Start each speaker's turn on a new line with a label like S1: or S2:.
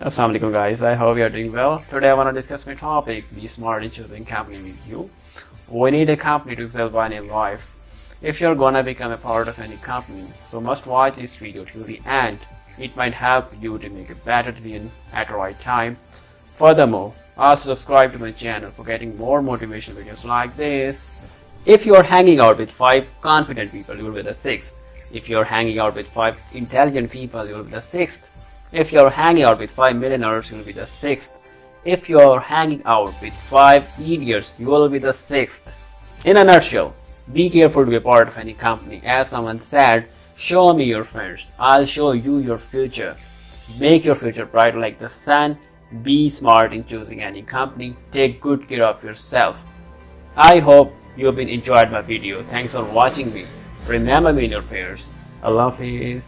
S1: Assalamu alaikum guys, I hope you are doing well. Today I want to discuss my topic, be smart in choosing company with you. We need a company to survive in life. If you're gonna become a part of any company, so must watch this video till the end. It might help you to make a better decision at the right time. Furthermore, also subscribe to my channel for getting more motivational videos like this. If you're hanging out with 5 confident people, you will be the 6th. If you're hanging out with 5 intelligent people, you will be the 6th. If you're hanging out with 5 millionaires, you will be the 6th. If you're hanging out with 5 idiots, you will be the 6th. In a nutshell, be careful to be a part of any company. As someone said, show me your friends, I'll show you your future. Make your future bright like the sun. Be smart in choosing any company. Take good care of yourself. I hope you've been enjoyed my video. Thanks for watching me. Remember me in your prayers. Allah Hafiz.